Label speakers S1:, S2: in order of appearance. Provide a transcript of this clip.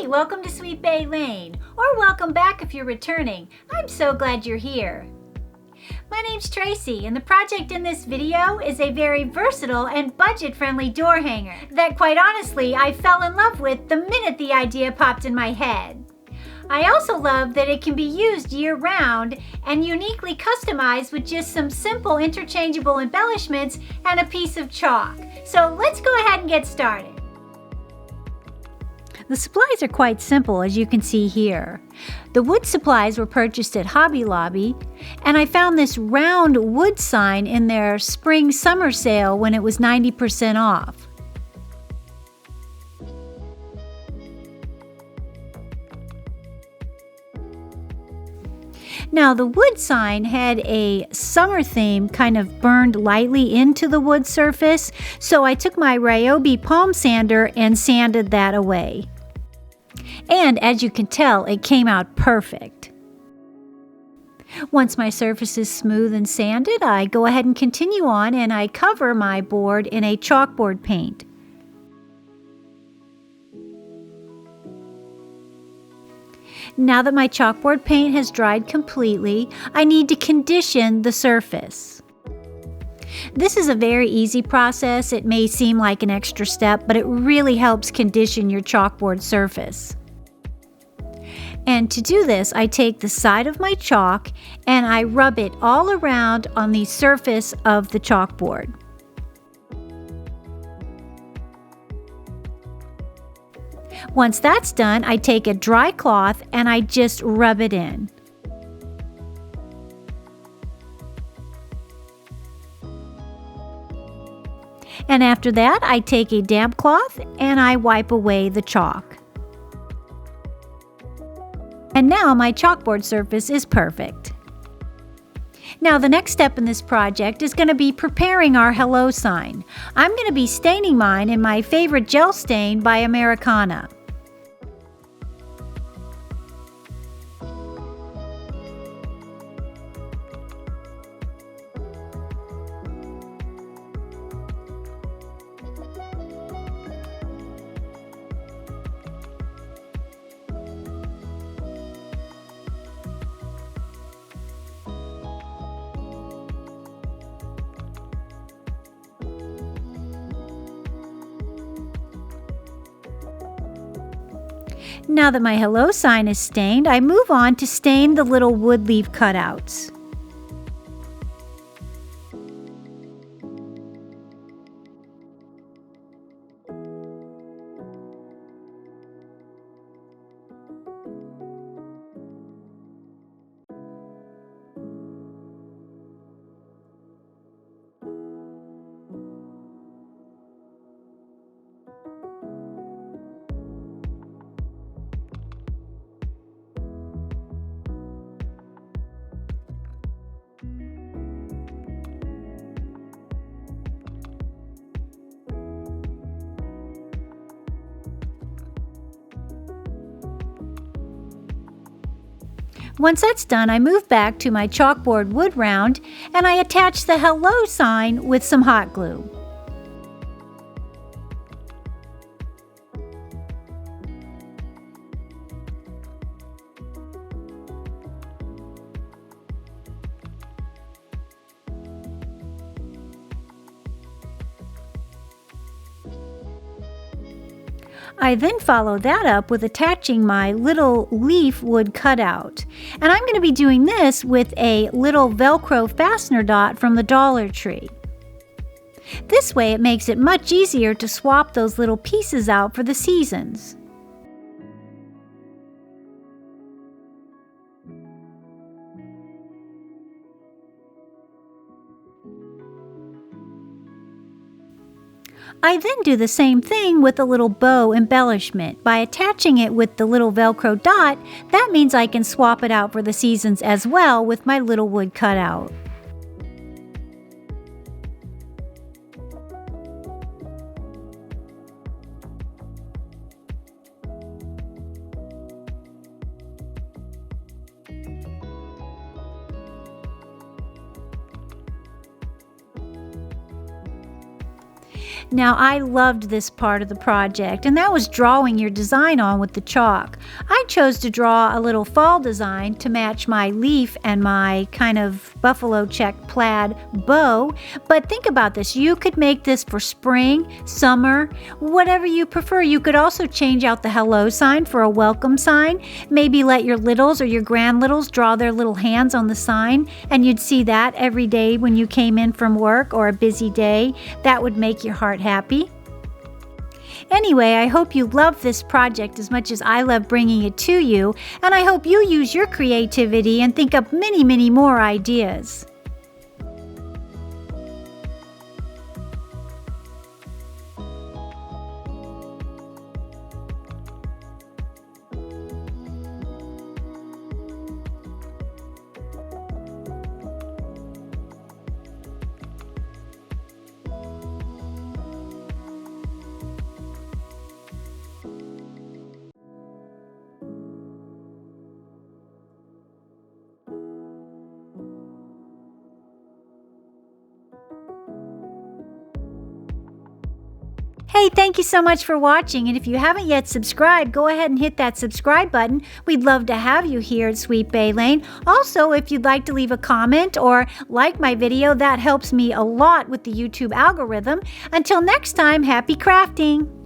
S1: Hey, welcome to Sweet Bay Lane, or welcome back if you're returning. I'm so glad you're here. My name's Tracy, and the project in this video is a very versatile and budget-friendly door hanger that, quite honestly, I fell in love with the minute the idea popped in my head. I also love that it can be used year-round and uniquely customized with just some simple interchangeable embellishments and a piece of chalk. So let's go ahead and get started. The supplies are quite simple, as you can see here. The wood supplies were purchased at Hobby Lobby, and I found this round wood sign in their spring-summer sale when it was 90% off. Now, the wood sign had a summer theme kind of burned lightly into the wood surface, so I took my Ryobi palm sander and sanded that away. And as you can tell, it came out perfect. Once my surface is smooth and sanded, I go ahead and continue on and I cover my board in a chalkboard paint. Now that my chalkboard paint has dried completely, I need to condition the surface. This is a very easy process. It may seem like an extra step, but it really helps condition your chalkboard surface. And to do this, I take the side of my chalk and I rub it all around on the surface of the chalkboard. Once that's done, I take a dry cloth and I just rub it in. And after that, I take a damp cloth and I wipe away the chalk. And now my chalkboard surface is perfect. Now the next step in this project is going to be preparing our hello sign. I'm going to be staining mine in my favorite gel stain by Americana. Now that my hello sign is stained, I move on to stain the little wood leaf cutouts. Once that's done, I move back to my chalkboard wood round and I attach the hello sign with some hot glue. I then follow that up with attaching my little leaf wood cutout. And I'm going to be doing this with a little Velcro fastener dot from the Dollar Tree. This way it makes it much easier to swap those little pieces out for the seasons. I then do the same thing with a little bow embellishment. By attaching it with the little Velcro dot, that means I can swap it out for the seasons as well with my little wood cutout. Now, I loved this part of the project, and that was drawing your design on with the chalk. I chose to draw a little fall design to match my leaf and my kind of buffalo check plaid bow. But think about this. You could make this for spring, summer, whatever you prefer. You could also change out the hello sign for a welcome sign. Maybe let your littles or your grand littles draw their little hands on the sign, and you'd see that every day when you came in from work or a busy day. That would make your heart happy. Anyway, I hope you love this project as much as I love bringing it to you, and I hope you use your creativity and think up many, many more ideas. Hey, thank you so much for watching, and if you haven't yet subscribed, go ahead and hit that subscribe button. We'd love to have you here at Sweet Bay Lane. Also, if you'd like to leave a comment or like my video, that helps me a lot with the YouTube algorithm. Until next time, happy crafting!